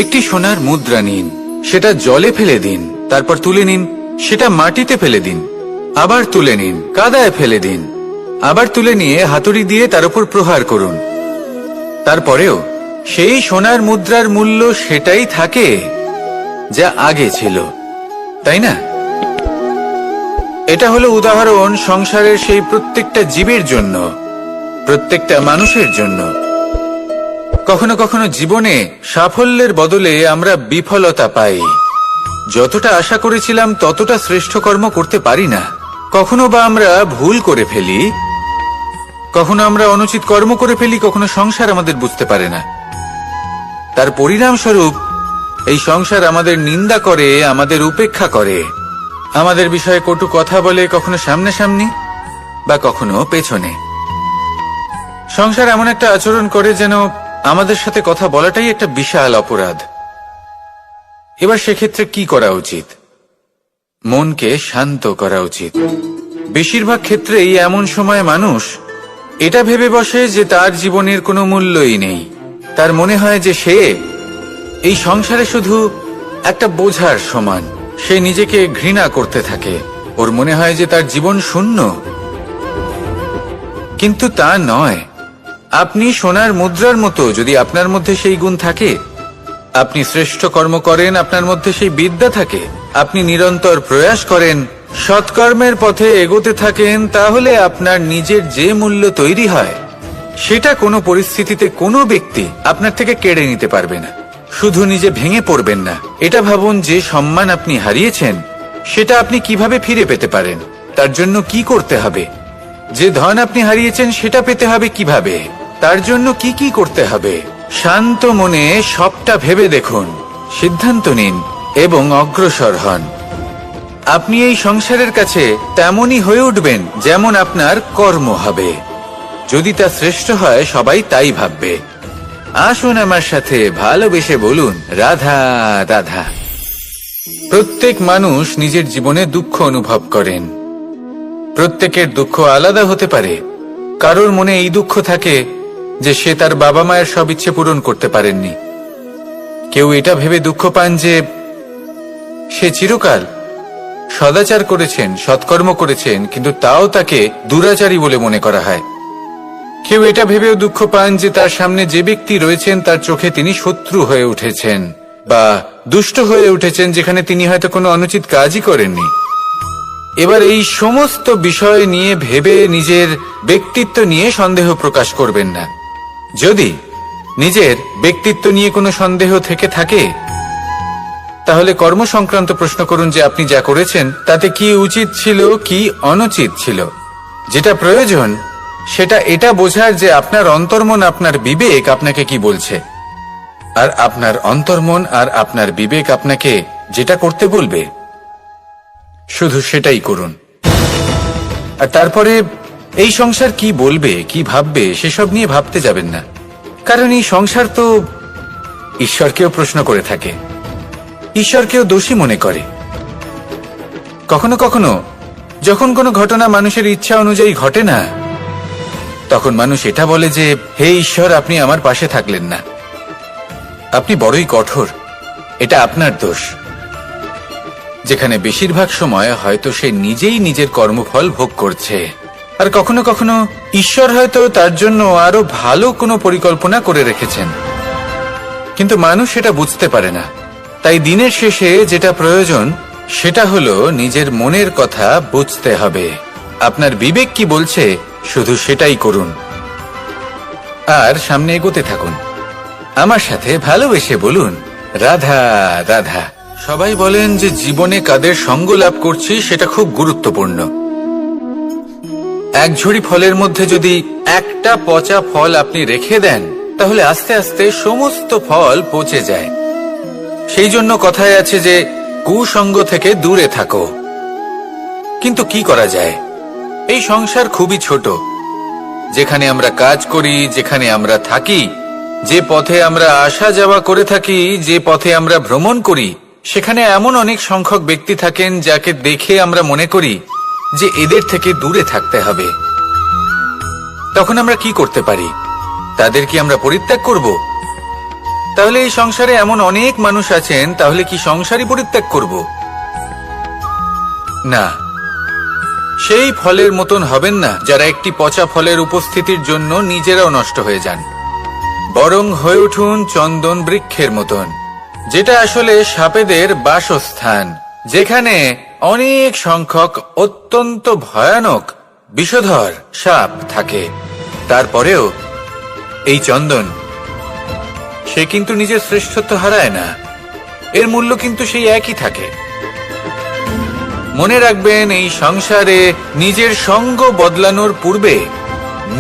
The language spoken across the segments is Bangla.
একটি সোনার মুদ্রা নিন, সেটা জলে ফেলে দিন, তারপর তুলে নিন, সেটা মাটিতে ফেলে দিন, আবার তুলে নিন, কাদায় ফেলে দিন, আবার তুলে নিয়ে হাতুড়ি দিয়ে তার উপর প্রহার করুন। তারপরেও সেই সোনার মুদ্রার মূল্য সেটাই থাকে যা আগে ছিল, তাই না? এটা হলো উদাহরণ সংসারের সেই প্রত্যেকটা জীবের জন্য, প্রত্যেকটা মানুষের জন্য। কখনো কখনো জীবনে সাফল্যের বদলে আমরা বিফলতা পাই। যতটা আশা করেছিলাম ততটা শ্রেষ্ঠ কর্ম করতে পারি না। কখনো বা আমরা ভুল করে ফেলি, কখনো আমরা অনুচিত কর্ম করে ফেলি, কখনো সংসার আমাদের বুঝতে পারে না। তার পরিণামস্বরূপ এই সংসার আমাদের নিন্দা করে, আমাদের উপেক্ষা করে, আমাদের বিষয়ে কটু কথা বলে, কখনো সামনাসামনি বা কখনো পেছনে। সংসার এমন একটা আচরণ করে যেন আমাদের সাথে কথা বলাটাই একটা বিশাল অপরাধ। এবার সেক্ষেত্রে কি করা উচিত? মনকে শান্ত করা উচিত। বেশিরভাগ ক্ষেত্রেই এমন সময় মানুষ এটা ভেবে বসে যে তার জীবনের কোনো মূল্যই নেই। তার মনে হয় যে সে এই সংসারে শুধু একটা বোঝার সমান। সে নিজেকে ঘৃণা করতে থাকে। ওর মনে হয় যে তার জীবন শূন্য। কিন্তু তা নয়। আপনি সোনার মুদ্রার মতো। যদি আপনার মধ্যে সেই গুণ থাকে, আপনি শ্রেষ্ঠ কর্ম করেন, আপনার মধ্যে সেই বিদ্যা থাকে, আপনি নিরন্তর প্রয়াস করেন, সৎকর্মের পথে এগোতে থাকেন, তাহলে আপনার নিজের যে মূল্য তৈরি হয় সেটা কোনো পরিস্থিতিতে কোনো ব্যক্তি আপনার থেকে কেড়ে নিতে পারবে না। শুধু নিজে ভেঙে পড়বেন না। এটা ভাবুন যে সম্মান আপনি হারিয়েছেন সেটা আপনি কিভাবে ফিরে পেতে পারেন, তার জন্য কি করতে হবে। যে ধন আপনি হারিয়েছেন সেটা পেতে হবে কিভাবে, তার জন্য কি কি করতে হবে। শান্ত মনে সবটা ভেবে দেখুন, সিদ্ধান্ত নিন এবং অগ্রসর হন। আপনি এই সংসারের কাছে তেমনই হয়ে উঠবেন যেমন আপনার কর্ম হবে। যদি তা শ্রেষ্ঠ হয় সবাই তাই ভাববে। আসুন আমার সাথে ভালোবেসে বলুন, রাধা রাধা। প্রত্যেক মানুষ নিজের জীবনে দুঃখ অনুভব করেন। প্রত্যেকের দুঃখ আলাদা হতে পারে। কারোর মনে এই দুঃখ থাকে যে সে তার বাবা মায়ের সব ইচ্ছে পূরণ করতে পারেননি। কেউ এটা ভেবে দুঃখ পান যে সে চিরকাল সদাচার করেছেন, সৎকর্ম করেছেন, কিন্তু তাও তাকে দুরাচারী বলে মনে করা হয়। কেউ এটা ভেবেও দুঃখ পান যে তার সামনে যে ব্যক্তি রয়েছেন তার চোখে তিনি শত্রু হয়ে উঠেছেন বা দুষ্ট হয়ে উঠেছেন, যেখানে তিনি হয়তো কোনো অনুচিত কাজই করেননি। এবার এই সমস্ত বিষয় নিয়ে ভেবে নিজের ব্যক্তিত্ব নিয়ে সন্দেহ প্রকাশ করবেন না। যদি নিজের ব্যক্তিত্ব নিয়ে কোনো সন্দেহ থেকে থাকে, তাহলে কর্ম সংক্রান্ত প্রশ্ন করুন যে আপনি যা করেছেন তাতে কি উচিত ছিল, কি অনুচিত ছিল। যেটা প্রয়োজন সেটা এটা বোঝার যে আপনার অন্তর্মন, আপনার বিবেক আপনাকে কি বলছে, আর আপনার অন্তর্মন আর আপনার বিবেক আপনাকে যেটা করতে বলবে শুধু সেটাই করুন। আর তারপরে এই সংসার কি বলবে, কি ভাববে সেসব নিয়ে ভাবতে যাবেন না। কারণ এই সংসার তো ঈশ্বরকেও প্রশ্ন করে থাকে, ঈশ্বরকেও দোষী মনে করে। কখনো কখনো যখন কোনো ঘটনা মানুষের ইচ্ছা অনুযায়ী ঘটে না, তখন মানুষ এটা বলে যে হে ঈশ্বর, আপনি আমার পাশে থাকলেন না, আপনি বড়ই কঠোর, এটা আপনার দোষ। যেখানে বেশিরভাগ সময় হয়তো সে নিজেই নিজের কর্মফল ভোগ করছে। আর কখনো কখনো ঈশ্বর হয়তো তার জন্য আরো ভালো কোনো পরিকল্পনা করে রেখেছেন, কিন্তু মানুষ সেটা বুঝতে পারে না। তাই দিনের শেষে যেটা প্রয়োজন সেটা হলো নিজের মনের কথা বুঝতে হবে। আপনার বিবেক কি বলছে শুধু সেটাই করুন আর সামনে এগোতে থাকুন। আমার সাথে ভালোবেসে বলুন, রাধা রাধা। সবাই বলেন যে জীবনে কাদের সঙ্গ লাভ করছি সেটা খুব গুরুত্বপূর্ণ। এক ঝুড়ি ফলের মধ্যে যদি একটা পচা ফল আপনি রেখে দেন, তাহলে আস্তে আস্তে সমস্ত ফল পচে যায়। সেই জন্য কথায় আছে যে কুসঙ্গ থেকে দূরে থাকো। কিন্তু কি করা যায়? এই সংসার খুবই ছোট। যেখানে আমরা কাজ করি, যেখানে আমরা থাকি, যে পথে আমরা আসা যাওয়া করে থাকি, যে পথে আমরা ভ্রমণ করি, সেখানে এমন অনেক সংখ্যক ব্যক্তি থাকেন যাকে দেখে আমরা মনে করি যে এদের থেকে দূরে থাকতে হবে। তখন আমরা কি করতে পারি? তাদের কি আমরা পরিত্যাগ করব? তাহলে এই সংসারে এমন অনেক মানুষ আছেন, তাহলে কি সংসারই পরিত্যাগ করব? না, সেই ফলের মতন হবেন না যারা একটি পচা ফলের উপস্থিতির জন্য নিজেরাও নষ্ট হয়ে যান। বরং হয়ে উঠুন চন্দন বৃক্ষের মতন, যেটা আসলে সাপেদের বাসস্থান, যেখানে অনেক সংখ্যক অত্যন্ত ভয়ানক বিষধর সাপ থাকে। তারপরেও এই চন্দন, সে কিন্তু নিজের শ্রেষ্ঠত্ব হারায় না, এর মূল্য কিন্তু সেই একই থাকে। মনে রাখবেন, এই সংসারে নিজের সঙ্গ বদলানোর পূর্বে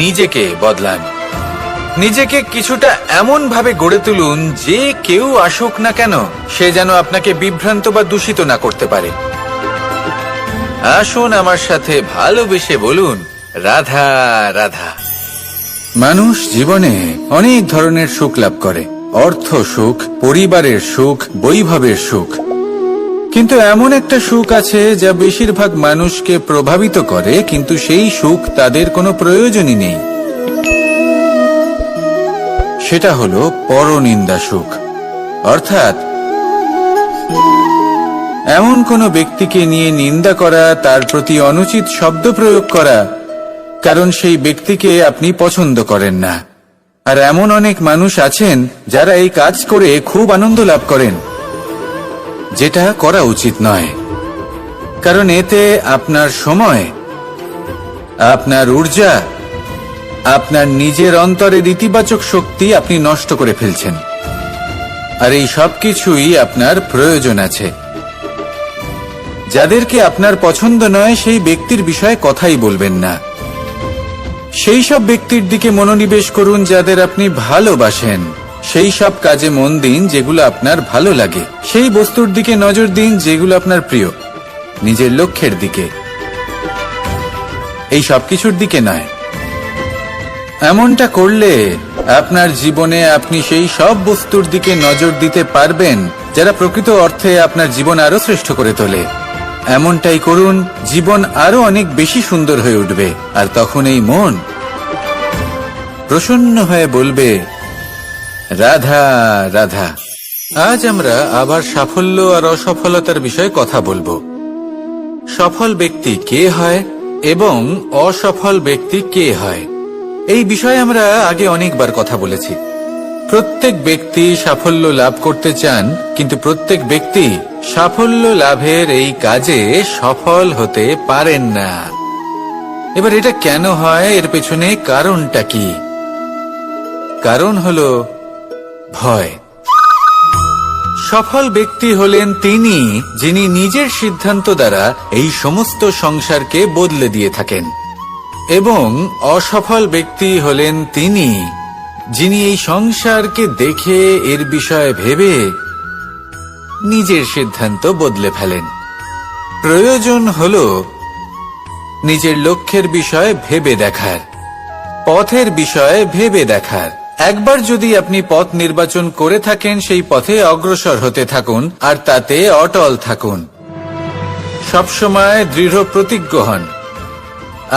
নিজেকে বদলান। নিজেকে কিছুটা এমন ভাবে গড়ে তুলুন যে কেউ আসুক না কেন সে যেন আপনাকে বিভ্রান্ত বা দূষিত না করতে পারে। আসুন আমার সাথে ভালোবেসে বলুন, রাধা রাধা। মানুষ জীবনে অনেক ধরনের সুখ লাভ করে, অর্থ সুখ, পরিবারের সুখ, বৈভবের সুখ। কিন্তু এমন একটা সুখ আছে যা বেশিরভাগ মানুষকে প্রভাবিত করে, কিন্তু সেই সুখ তাদের কোনো প্রয়োজনই নেই। সেটা হলো পরনিন্দা সুখ। অর্থাৎ এমন কোনো ব্যক্তিকে নিয়ে নিন্দা করা, তার প্রতি অনুচিত শব্দ প্রয়োগ করা, কারণ সেই ব্যক্তিকে আপনি পছন্দ করেন না। আর এমন অনেক মানুষ আছেন যারা এই কাজ করে খুব আনন্দ লাভ করেন, যেটা করা উচিত নয়। কারণ এতে আপনার সময়, আপনার ঊর্জা, আপনার নিজের অন্তরের ইতিবাচক শক্তি আপনি নষ্ট করে ফেলছেন। আর এই সব কিছুই আপনার প্রয়োজন আছে। যাদেরকে আপনার পছন্দ নয় সেই ব্যক্তির বিষয়ে কথাই বলবেন না। সেই সব ব্যক্তির দিকে মনোনিবেশ করুন যাদের আপনি ভালোবাসেন। সেই সব কাজে মন দিন যেগুলো আপনার ভালো লাগে। সেই বস্তুর দিকে নজর দিন যেগুলো আপনার প্রিয়, নিজের লক্ষ্যের দিকে, এই সব কিছুর দিকে নয়। এমনটা করলে আপনার জীবনে আপনি সেই সব বস্তুর দিকে নজর দিতে পারবেন যারা প্রকৃত অর্থে আপনার জীবন আরো শ্রেষ্ঠ করে তোলে। এমনটাই করুন, জীবন আরো অনেক বেশি সুন্দর হয়ে উঠবে। আর তখন এই মন প্রসন্ন হয়ে বলবে, রাধা রাধা। আজ আমরা আবার সাফল্য আর অসফলতার বিষয়ে কথা বলবো। সফল ব্যক্তি কে হয় এবং অসফল ব্যক্তি কে হয়, এই বিষয়ে আমরা আগে অনেকবার কথা বলেছি। প্রত্যেক ব্যক্তি সাফল্য লাভ করতে চান, কিন্তু প্রত্যেক ব্যক্তি সাফল্য লাভের এই কাজে সফল হতে পারেন না। এবার এটা কেন হয়, এর পেছনে কারণটা কি? কারণ হলো ভয়। সফল ব্যক্তি হলেন তিনি যিনি নিজের সিদ্ধান্ত দ্বারা এই সমস্ত সংসারকে বদলে দিয়ে থাকেন, এবং অসফল ব্যক্তি হলেন তিনি যিনি এই সংসারকে দেখে এর বিষয়ে ভেবে নিজের সিদ্ধান্ত বদলে ফেলেন। প্রয়োজন হলো নিজের লক্ষ্যের বিষয়ে ভেবে দেখার, পথের বিষয়ে ভেবে দেখার। একবার যদি আপনি পথ নির্বাচন করে থাকেন, সেই পথে অগ্রসর হতে থাকুন আর তাতে অটল থাকুন। সবসময় দৃঢ় প্রতিজ্ঞ হন।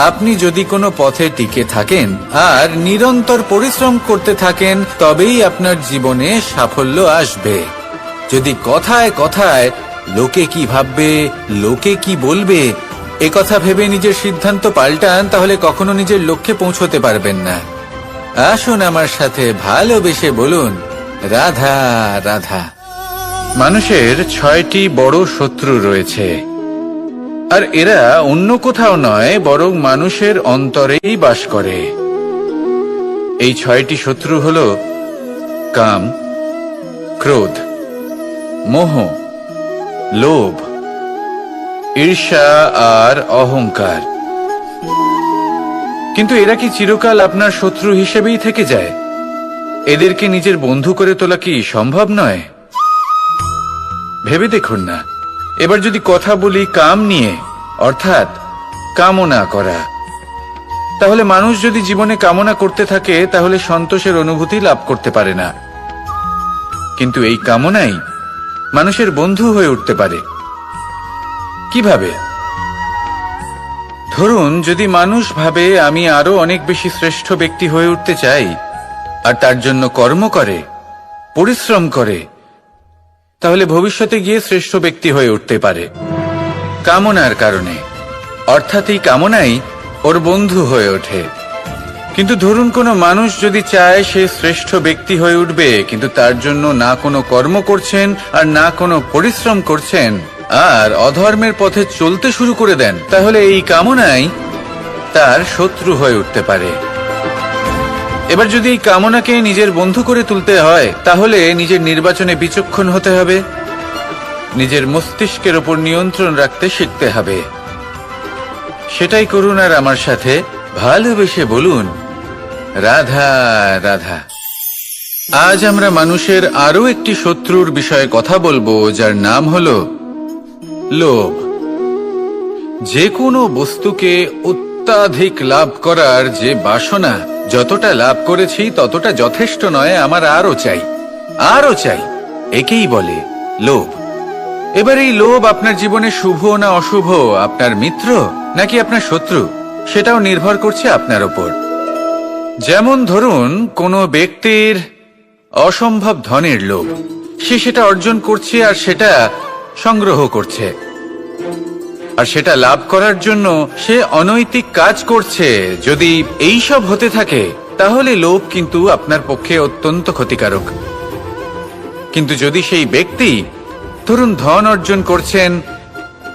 আপনি যদি কোনো পথে টিকে থাকেন আর নিরন্তর পরিশ্রম করতে থাকেন, তবেই আপনার জীবনে সাফল্য আসবে। যদি কথায় কথায় লোকে কি ভাববে, লোকে কি বলবে, একথা ভেবে নিজের সিদ্ধান্ত পাল্টান, তাহলে কখনো নিজের লক্ষ্যে পৌঁছতে পারবেন না। আসুন আমার সাথে ভালোবেসে বলুন, রাধা রাধা। মানুষের 6টি বড় শত্রু রয়েছে, আর এরা অন্য কোথাও নয়, বরং মানুষের অন্তরেই বাস করে। এই 6টি শত্রু হল কাম, ক্রোধ, মোহ, লোভ, ঈর্ষা আর অহংকার। কিন্তু এরা কি চিরকাল আপনার শত্রু হিসেবেই থেকে যায়? এদেরকে নিজের বন্ধু করে তোলা কি সম্ভব নয়? ভেবে দেখুন না। এবার যদি কথা বলি কাম নিয়ে, অর্থাৎ কামনা করা, তাহলে মানুষ যদি জীবনে কামনা করতে থাকে তাহলে সন্তোষের অনুভূতি লাভ করতে পারে না। কিন্তু এই কামনাই মানুষের বন্ধু হয়ে উঠতে পারে। কিভাবে? ধরুন, যদি মানুষ ভাবে আমি আরো অনেক বেশি শ্রেষ্ঠ ব্যক্তি হয়ে উঠতে চাই আর তার জন্য কর্ম করে, পরিশ্রম করে, তাহলে ভবিষ্যতে গিয়ে শ্রেষ্ঠ ব্যক্তি হয়ে উঠতে পারে। কামনার কারণে, অর্থাৎ এই কামনাই ওর বন্ধু হয়ে ওঠে। কিন্তু ধরুন কোনো মানুষ যদি চায় সে শ্রেষ্ঠ ব্যক্তি হয়ে উঠবে, কিন্তু তার জন্য না কোনো কর্ম করছেন আর না কোনো পরিশ্রম করছেন, আর অধর্মের পথে চলতে শুরু করে দেন, তাহলে এই কামনাই তার শত্রু হয়ে উঠতে পারে। এবার যদি এই কামনাকে নিজের বন্ধু করে তুলতে হয়, তাহলে নিজের নির্বাচনে বিচক্ষণ হতে হবে, নিজের মস্তিষ্কের ওপর নিয়ন্ত্রণ রাখতে শিখতে হবে। সেটাই করুন আর আমার সাথে ভালোবেসে বলুন, রাধা রাধা। আজ আমরা মানুষের আরো একটি শত্রুর বিষয়ে কথা বলবো, যার নাম হলো লোভ। যে কোনো বস্তুকে অত্যাধিক লাভ করার যে বাসনা, যতটা লাভ করেছি ততটা যথেষ্ট নয়, আমার আরো চাই, আরো চাই, একেই বলে লোভ। এবার এই লোভ আপনার জীবনে শুভ না অশুভ, আপনার মিত্র নাকি আপনার শত্রু, সেটাও নির্ভর করছে আপনার ওপর। যেমন ধরুন কোনো ব্যক্তির অসম্ভব ধনের লোভ, সে সেটা অর্জন করছে আর সেটা সংগ্রহ করছে, আর সেটা লাভ করার জন্য সে অনৈতিক কাজ করছে। যদি এই সব হতে থাকে, তাহলে লোভ কিন্তু আপনার পক্ষে অত্যন্ত ক্ষতিকারক। কিন্তু যদি সেই ব্যক্তি ধরুন ধন অর্জন করছেন,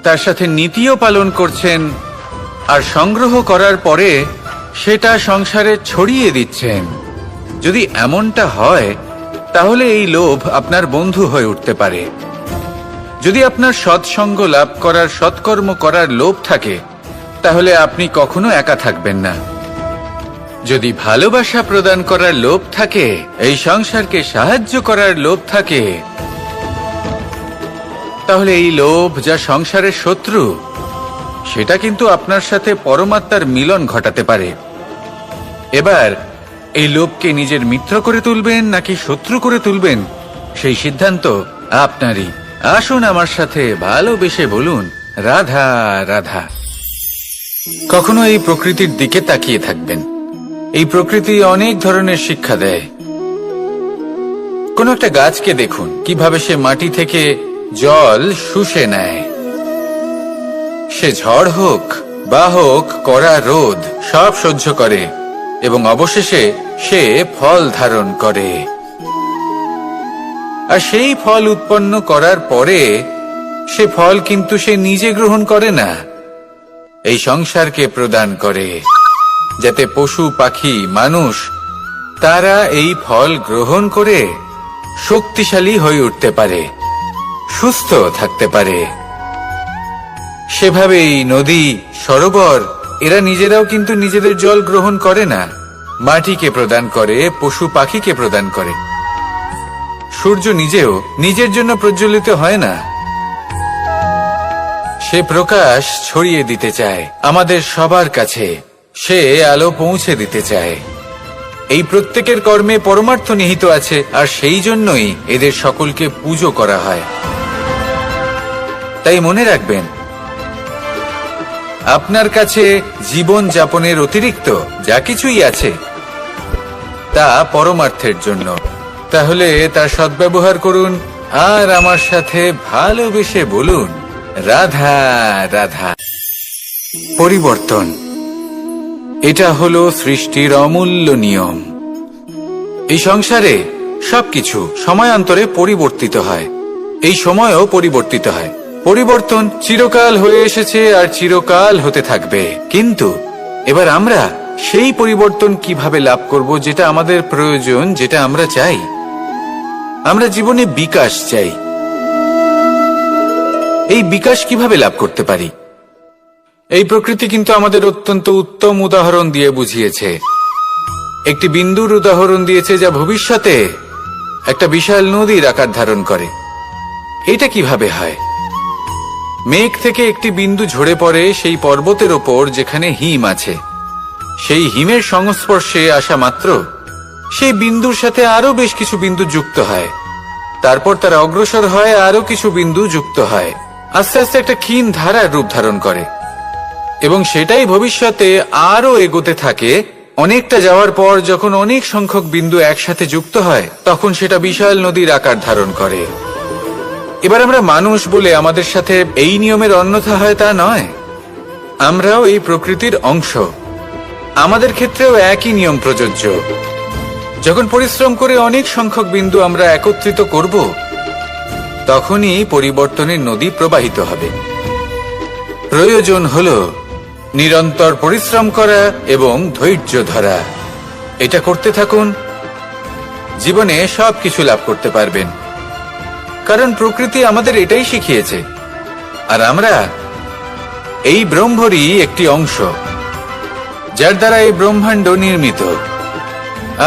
তার সাথে নীতিও পালন করছেন, আর সংগ্রহ করার পরে সেটা সংসারে ছড়িয়ে দিচ্ছেন, যদি এমনটা হয়, তাহলে এই লোভ আপনার বন্ধু হয়ে উঠতে পারে। যদি আপনার সৎসঙ্গ লাভ করার, সৎকর্ম করার লোভ থাকে, তাহলে আপনি কখনো একা থাকবেন না। যদি ভালোবাসা প্রদান করার লোভ থাকে, এই সংসারকে সাহায্য করার লোভ থাকে, তাহলে এই লোভ যা সংসারের শত্রু, সেটা কিন্তু আপনার সাথে পরমাত্মার মিলন ঘটাতে পারে। এবার এই লোভকে নিজের মিত্র করে তুলবেন নাকি শত্রু করে তুলবেন, সেই সিদ্ধান্ত আপনারই। আসুন আমার সাথে ভালোবেসে বলুন, রাধা রাধা। কখনো এই প্রকৃতির দিকে তাকিয়ে থাকবেন। এই প্রকৃতি অনেক ধরনের শিক্ষা দেয়। কোন একটা গাছকে দেখুন, কিভাবে সে মাটি থেকে জল শুষে নেয়। সে ঝড় হোক বা হোক কড়া রোদ, সব সহ্য করে এবং অবশেষে সে ফল ধারণ করে। আর সেই ফল উৎপন্ন করার পরে সে ফল কিন্তু সে নিজে গ্রহণ করে না, এই সংসারকে প্রদান করে, যাতে পশু পাখি মানুষ তারা এই ফল গ্রহণ করে শক্তিশালী হয়ে উঠতে পারে, সুস্থ থাকতে পারে। সেভাবেই নদী, সরোবর এরা নিজেরাও কিন্তু নিজেদের জল গ্রহণ করে না, মাটিকে প্রদান করে, পশু পাখিকে প্রদান করে। সূর্য নিজেও নিজের জন্য প্রজ্বলিত হয় না, সে প্রকাশ ছড়িয়ে দিতে চায় আমাদের সবার কাছে, সে আলো পৌঁছে দিতে চায়। এই প্রত্যেকের কর্মে পরমার্থ নিহিত আছে, আর সেই জন্যই এদের সকলকে পুজো করা হয়। তাই মনে রাখবেন, আপনার কাছে জীবন যাপনের অতিরিক্ত যা কিছুই আছে, তা পরমার্থের জন্য। তাহলে তার সদ্ব্যবহার করুন আর আমার সাথে ভালোবেসে বলুন, রাধা রাধা। পরিবর্তন, এটা হলো সৃষ্টির অমূল্য নিয়ম। এই সংসারে সবকিছু সময়ান্তরে পরিবর্তিত হয়, এই সময়ও পরিবর্তিত হয়। পরিবর্তন চিরকাল হয়ে এসেছে আর চিরকাল হতে থাকবে। কিন্তু এবার আমরা সেই পরিবর্তন কিভাবে লাভ করব, যেটা আমাদের প্রয়োজন, যেটা আমরা চাই। আমরা জীবনে বিকাশ চাই। এই বিকাশ কিভাবে লাভ করতে পারি? এই প্রকৃতি কিন্তু আমাদের অত্যন্ত উত্তম উদাহরণ দিয়ে বুঝিয়েছে। একটি বিন্দুর উদাহরণ দিয়েছে, যা ভবিষ্যতে একটা বিশাল নদীর আকার ধারণ করে। এটা কিভাবে হয়? মেঘ থেকে একটি বিন্দু ঝরে পড়ে সেই পর্বতের ওপর যেখানে হিম আছে। সেই হিমের সংস্পর্শে আসা মাত্র সেই বিন্দুর সাথে আরো বেশ কিছু বিন্দু যুক্ত হয়, তারপর তারা অগ্রসর হয়, আরো কিছু বিন্দু যুক্ত হয়, আস্তে আস্তে একটা ক্ষীণ ধারার রূপ ধারণ করে, এবং সেটাই ভবিষ্যতে আরো এগোতে থাকে অনেকটা যাওয়ার পর যখন অনেক সংখ্যক বিন্দু একসাথে যুক্ত হয় তখন সেটা বিশাল নদীর আকার ধারণ করে। এবার আমরা মানুষ বলে আমাদের সাথে এই নিয়মের অন্যথা হয় তা নয়। আমরাও এই প্রকৃতির অংশ, আমাদের ক্ষেত্রেও একই নিয়ম প্রযোজ্য। যখন পরিশ্রম করে অনেক সংখ্যক বিন্দু আমরা একত্রিত করব তখনই পরিবর্তনের নদী প্রবাহিত হবে। প্রয়োজন হল নিরন্তর পরিশ্রম করা এবং ধৈর্য ধরা। এটা করতে থাকুন, জীবনে সবকিছু লাভ করতে পারবেন। কারণ প্রকৃতি আমাদের এটাই শিখিয়েছে, আর আমরা এই ব্রহ্মরই একটি অংশ, যার দ্বারা এই ব্রহ্মাণ্ড নির্মিত।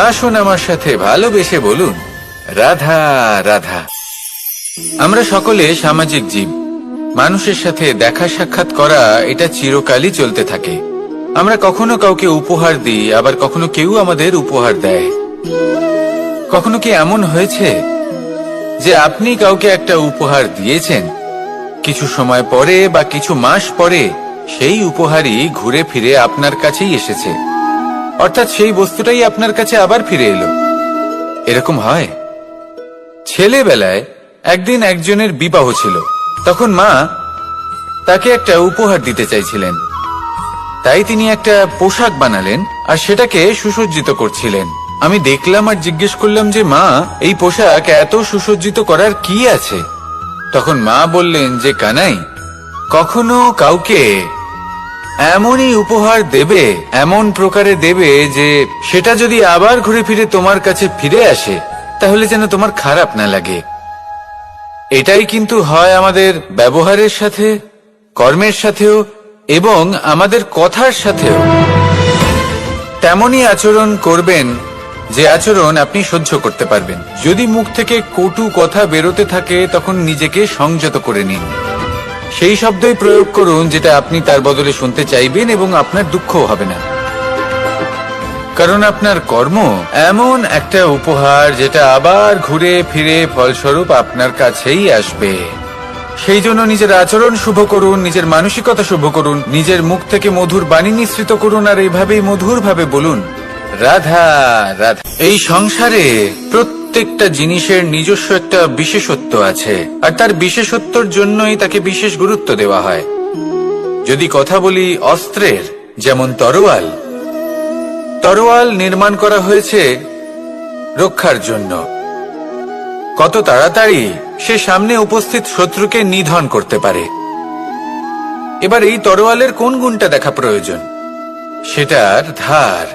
আসুন আমার সাথে ভালোবেসে বলুন, রাধা রাধা। আমরা সকলে সামাজিক জীব। মানুষের সাথে দেখা সাক্ষাৎ করা এটা চিরকালই চলতে থাকে। আমরা কখনো কাউকে উপহার দিই, আবার কখনো কেউ আমাদের উপহার দেয়। কখনো কি এমন হয়েছে যে আপনি কাউকে একটা উপহার দিয়েছেন, কিছু সময় পরে বা কিছু মাস পরে সেই উপহারই ঘুরে ফিরে আপনার কাছেই এসেছে, অর্থাৎ সেই বস্তুটাই আপনার কাছে আবার ফিরে এলো? এরকম হয়। ছেলেবেলায় একদিন একজনের বিবাহ ছিল, তখন মা তাকে একটা উপহার দিতে চাইছিলেন। তাই তিনি একটা পোশাক বানালেন আর সেটাকে সুসজ্জিত করছিলেন। আমি দেখলাম আর জিজ্ঞেস করলাম যে মা, এই পোশাক এত সুসজ্জিত করার কি আছে? তখন মা বললেন যে কানাই, কখনো কাউকে এমনই উপহার দেবে, এমন প্রকারে দেবে যে সেটা যদি আবার ঘুরে ফিরে তোমার কাছে ফিরে আসে তাহলে যেন তোমার খারাপ না লাগে। এটাই কিন্তু হয় আমাদের ব্যবহারের সাথে, কর্মের সাথেও এবং আমাদের কথার সাথেও। তেমনই আচরণ করবেন যে আচরণ আপনি সহ্য করতে পারবেন। যদি মুখ থেকে কটু কথা বেরোতে থাকে তখন নিজেকে সংযত করে নিন। সেই শব্দই প্রয়োগ করুন যেটা আপনি তার বদলে শুনতে চাইবেন এবং আপনার দুঃখও হবে না। কারণ আপনার কর্ম এমন একটা উপহার যেটা আবার ঘুরে ফিরে ফলস্বরূপ আপনার কাছেই আসবে। সেই জন্য নিজের আচরণ শুভ করুন, নিজের মানসিকতা শুভ করুন, নিজের মুখ থেকে মধুর বাণী নিঃসৃত করুন আর এইভাবেই মধুরভাবে বলুন, রাধা রাধা। এই সংসারে প্রত্যেকটা জিনিসের নিজস্ব একটা বিশেষত্ব আছে, আর তার বিশেষত্বর জন্যই তাকে বিশেষ গুরুত্ব দেওয়া হয়। যদি কথা বলি অস্ত্রের, যেমন তরোয়াল। তরোয়াল নির্মাণ করা হয়েছে রক্ষার জন্য। কত তাড়াতাড়ি সে সামনে উপস্থিত শত্রুকে নিধন করতে পারে। এবার এই তরোয়ালের কোন গুণটা দেখা প্রয়োজন? সেটার ধার।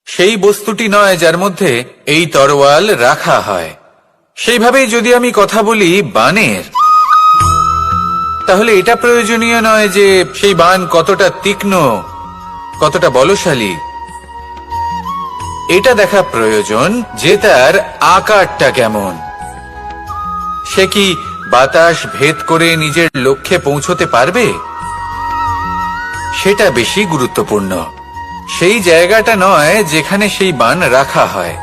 সেই বস্তুটি নয় যার মধ্যে এই তরোয়াল রাখা হয়। সেইভাবেই যদি আমি কথা বলি বানের, তাহলে এটা প্রয়োজনীয় নয় যে সেই বান কতটা তীক্ষ্ণ, কতটা বলশালী। এটা দেখা প্রয়োজন যে তার আকারটা কেমন। সে কি বাতাস ভেদ করে নিজের লক্ষ্যে পৌঁছতে পারবে? সেটা বেশি গুরুত্বপূর্ণ। সেই জায়গাটা নয় যেখানে সেই বান রাখা হয়।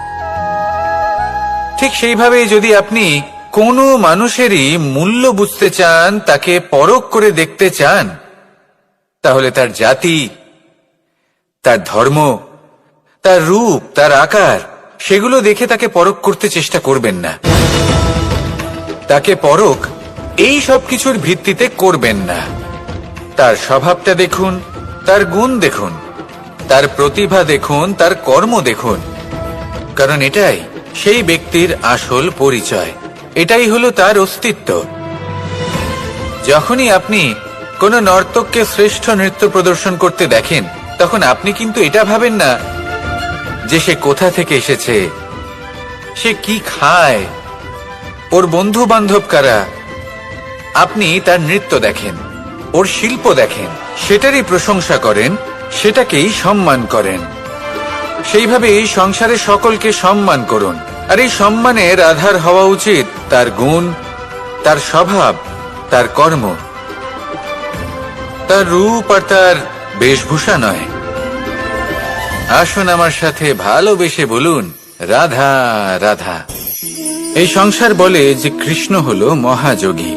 ঠিক সেইভাবে যদি আপনি কোনো মানুষেরই মূল্য বুঝতে চান, তাকে পরখ করে দেখতে চান, তাহলে তার জাতি, তার ধর্ম, তার রূপ, তার আকার, সেগুলো দেখে তাকে পরখ করতে চেষ্টা করবেন না। তাকে পরখ এই সব কিছুর ভিত্তিতে করবেন না। তার স্বভাবটা দেখুন, তার গুণ দেখুন, তার প্রতিভা দেখুন, তার কর্ম দেখুন। কারণ এটাই সেই ব্যক্তির আসল পরিচয়, এটাই হলো তার অস্তিত্ব। যখনই আপনি কোনো নর্তককে শ্রেষ্ঠ নৃত্য প্রদর্শন করতে দেখেন, তখন আপনি কিন্তু এটা ভাবেন না যে সে কোথা থেকে এসেছে, সে কি খায়, ওর বন্ধু বান্ধব কারা। আপনি তার নৃত্য দেখেন, ওর শিল্প দেখেন, সেটারই প্রশংসা করেন, সেটাকেই সম্মান করেন। সেইভাবে এই সংসারে সকলকে সম্মান করুন। আর এই সম্মানের আধার হওয়া উচিত তার গুণ, তার স্বভাব, তার কর্ম, তার রূপ আর তার বেশভূষা নয়। আসুন আমার সাথে ভালোবেসে বলুন, রাধা রাধা। এই সংসার বলে যে কৃষ্ণ হলো মহাযোগী।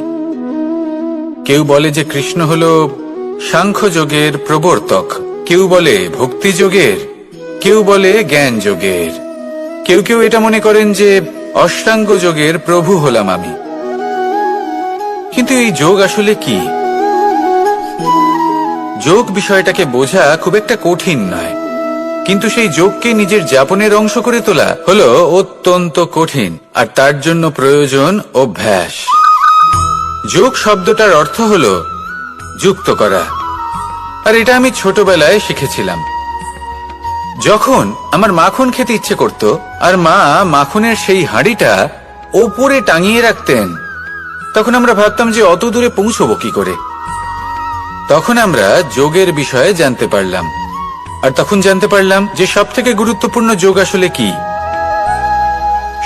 কেউ বলে যে কৃষ্ণ হলো সাংখ্যযোগের প্রবর্তক। কেউ বলে ভক্তি যোগের, কেউ বলে জ্ঞান যোগের, কেউ কেউ এটা মনে করেন যে অষ্টাঙ্গ যোগের প্রভু হলাম আমি। কিন্তু এই যোগ আসলে কি? যোগ বিষয়টাকে বোঝা খুব একটা কঠিন নয়, কিন্তু সেই যোগকে নিজের যাপনের অংশ করে তোলা হলো অত্যন্ত কঠিন, আর তার জন্য প্রয়োজন অভ্যাস। যোগ শব্দটার অর্থ হলো যুক্ত করা, আর এটা আমি ছোটবেলায় শিখেছিলাম। যখন আমার মাখন খেতে ইচ্ছে করত আর মা মাখনের সেই হাঁড়িটা ওপরে টাঙিয়ে রাখতেন, তখন আমরা ভাবতাম যে অত দূরে পৌঁছবো কি করে। তখন আমরা যোগের বিষয়ে জানতে পারলাম, আর তখন জানতে পারলাম যে সবথেকে গুরুত্বপূর্ণ যোগ আসলে কি?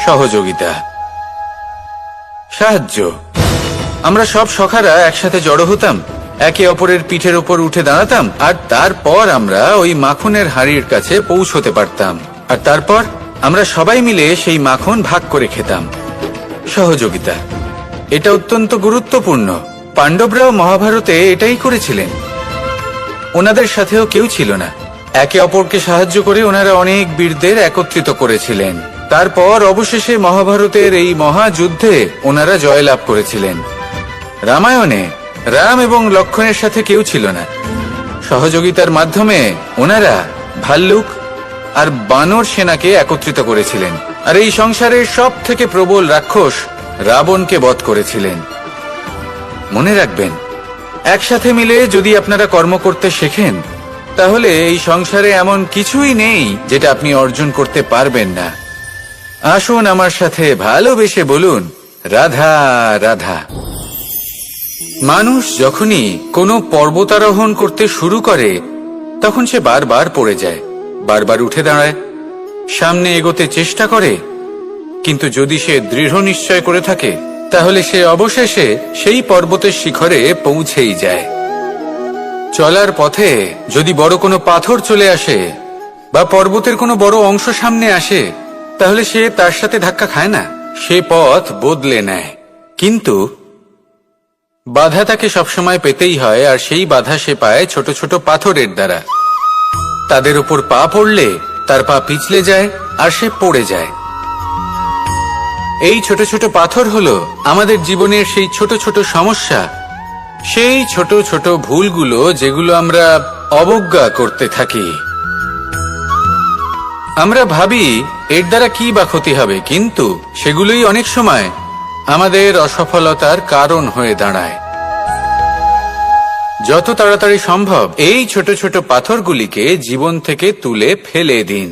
সহযোগিতা, সাহায্য। আমরা সব সখারা একসাথে জড়ো হতাম, একে অপরের পিঠের ওপর উঠে দাঁড়াতাম, আর তারপর আমরা ওই মাখনের হাঁড়ির কাছে পৌঁছতে পারতাম, আর তারপর আমরা সবাই মিলে সেই মাখন ভাগ করে খেতাম। সহযোগিতা, এটা অত্যন্ত গুরুত্বপূর্ণ। পাণ্ডবরাও মহাভারতে এটাই করেছিলেন। ওনাদের সাথেও কেউ ছিল না, একে অপরকে সাহায্য করে ওনারা অনেক বীরদের একত্রিত করেছিলেন। তারপর অবশেষে মহাভারতের এই মহাযুদ্ধে ওনারা জয়লাভ করেছিলেন। রামায়ণে রাম এবং লক্ষ্মণের সাথে কেউ ছিল না। সহযোগিতার মাধ্যমে ওনারা ভাল্লুক আর বানর সেনাকে একত্রিত করেছিলেন, আর এই সংসারের সব থেকে প্রবল রাক্ষস রাবণকে বধ করেছিলেন। মনে রাখবেন, একসাথে মিলে যদি আপনারা কর্ম করতে শেখেন, তাহলে এই সংসারে এমন কিছুই নেই যেটা আপনি অর্জন করতে পারবেন না। আসুন আমার সাথে ভালোবেসে বলুন, রাধা রাধা। মানুষ যখনই কোনো পর্বতারোহণ করতে শুরু করে, তখন সে বারবার পড়ে যায়, বারবার উঠে দাঁড়ায়, সামনে এগোতে চেষ্টা করে। কিন্তু যদি সে দৃঢ় নিশ্চয় করে থাকে, তাহলে সে অবশেষে সেই পর্বতের শিখরে পৌঁছেই যায়। চলার পথে যদি বড় কোনো পাথর চলে আসে বা পর্বতের কোনো বড় অংশ সামনে আসে, তাহলে সে তার সাথে ধাক্কা খায় না, সে পথ বদলে নেয়। কিন্তু বাধা তাকে সবসময় পেতেই হয়, আর সেই বাধা সে পায় ছোট ছোট পাথরের দ্বারা। তাদের উপর পা পড়লে তার পা পিছলে যায় আর সে পড়ে যায়। এই ছোট ছোট পাথর হলো আমাদের জীবনের সেই ছোট ছোট সমস্যা, সেই ছোট ছোট ভুলগুলো যেগুলো আমরা অবজ্ঞা করতে থাকি। আমরা ভাবি এর দ্বারা কি বা ক্ষতি হবে, কিন্তু সেগুলোই অনেক সময় আমাদের অসফলতার কারণ হয়ে দাঁড়ায়। যত তাড়াতাড়ি সম্ভব এই ছোট ছোট পাথরগুলিকে জীবন থেকে তুলে ফেলে দিন।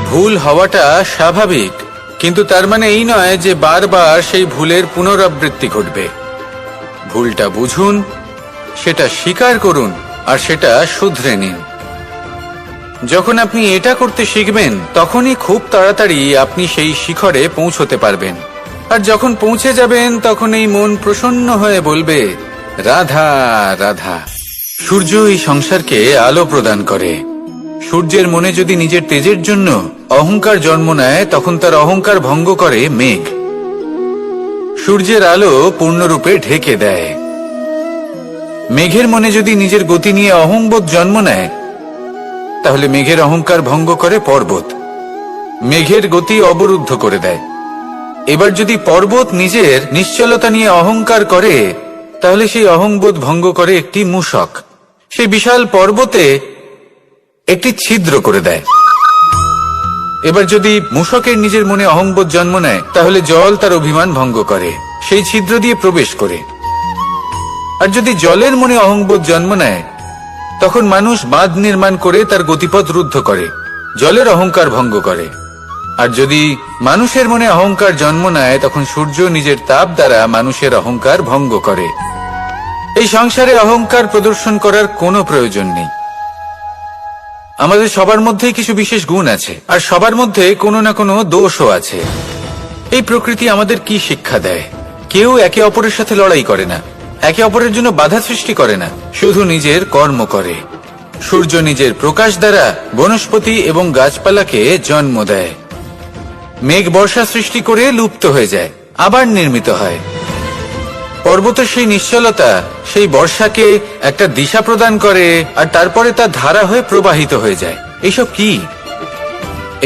ভুল হওয়াটা স্বাভাবিক, কিন্তু তার মানে এই নয় যে বারবার সেই ভুলের পুনরাবৃত্তি ঘটবে। ভুলটা বুঝুন, সেটা স্বীকার করুন, আর সেটা শুধরে নিন। যখন আপনি এটা করতে শিখবেন, তখনই খুব তাড়াতাড়ি আপনি সেই শিখরে পৌঁছতে পারবেন। আর যখন পৌঁছে যাবেন, তখন এই মন প্রসন্ন হয়ে বলবে, রাধা রাধা। সূর্য এই সংসারকে আলো প্রদান করে। সূর্যের মনে যদি নিজের তেজের জন্য অহংকার জন্ম নেয়, তখন তার অহংকার ভঙ্গ করে মেঘ। সূর্যের আলো পূর্ণরূপে ঢেকে দেয়। মেঘের মনে যদি নিজের গতি নিয়ে অহংবোধ জন্ম নেয়, তাহলে মেঘের অহংকার ভঙ্গ করে পর্বত, মেঘের গতি অবরুদ্ধ করে দেয়। এবার যদি পর্বত নিজের নিশ্চলতা নিয়ে অহংকার করে, তাহলে সেই অহংবোধ ভঙ্গ করে একটি মূষক, সেই বিশাল পর্বতে একটি ছিদ্র করে দেয়। এবার যদি মূষকের নিজের মনে অহংবোধ জন্ম নেয়, তাহলে জল তার অভিমান ভঙ্গ করে, সেই ছিদ্র দিয়ে প্রবেশ করে। আর যদি জলের মনে অহংবোধ জন্ম নেয়, তখন মানুষ বাঁধ নির্মাণ করে তার গতিপথ রুদ্ধ করে, জলের অহংকার ভঙ্গ করে। আর যদি মানুষের মনে অহংকার জন্ম নেয়, তখন সূর্য নিজের তাপ দ্বারা মানুষের অহংকার ভঙ্গ করে। এই সংসারে অহংকার প্রদর্শন করার কোনো প্রয়োজন নেই। আমাদের সবার মধ্যেই কিছু বিশেষ গুণ আছে, আর সবার মধ্যে কোনো না কোনো দোষও আছে। এই প্রকৃতি আমাদের কি শিক্ষা দেয়? কেউ একে অপরের সাথে লড়াই করে না, একে অপরের জন্য বাধা সৃষ্টি করে না, শুধু নিজের কর্ম করে। সূর্য নিজের প্রকাশ দ্বারা বনস্পতি এবং গাছপালাকে জন্ম দেয়। মেঘ বর্ষা সৃষ্টি করে লুপ্ত হয়ে যায়, আবার নির্মিত হয়। পর্বতের সেই নিশ্চলতা সেই বর্ষাকে একটা দিশা প্রদান করে, আর তারপরে তা ধারা হয়ে প্রবাহিত হয়ে যায়। এইসব কি?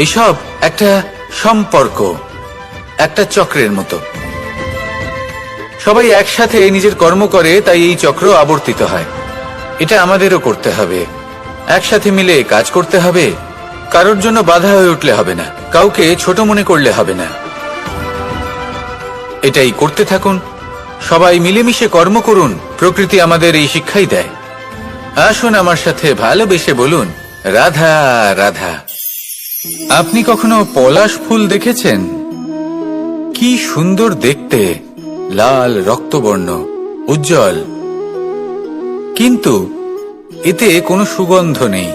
এইসব একটা সম্পর্ক, একটা চক্রের মতো। সবাই একসাথে নিজের কর্ম করে, তাই এই চক্র আবর্তিত হয়। এটা আমাদেরও করতে হবে, একসাথে মিলে কাজ করতে হবে। কারোর জন্য বাধা হয়ে উঠলে হবে না, কাউকে ছোট মনে করলে হবে না। এটাই করতে থাকুন, সবাই মিলেমিশে কর্ম করুন। প্রকৃতি আমাদের এই শিক্ষাই দেয়। আসুন আমার সাথে ভালোবেসে বলুন, রাধা রাধা। আপনি কখনো পলাশ ফুল দেখেছেন? কি সুন্দর দেখতে, লাল রক্তবর্ণ, উজ্জ্বল, কিন্তু এতে কোনো সুগন্ধ নেই।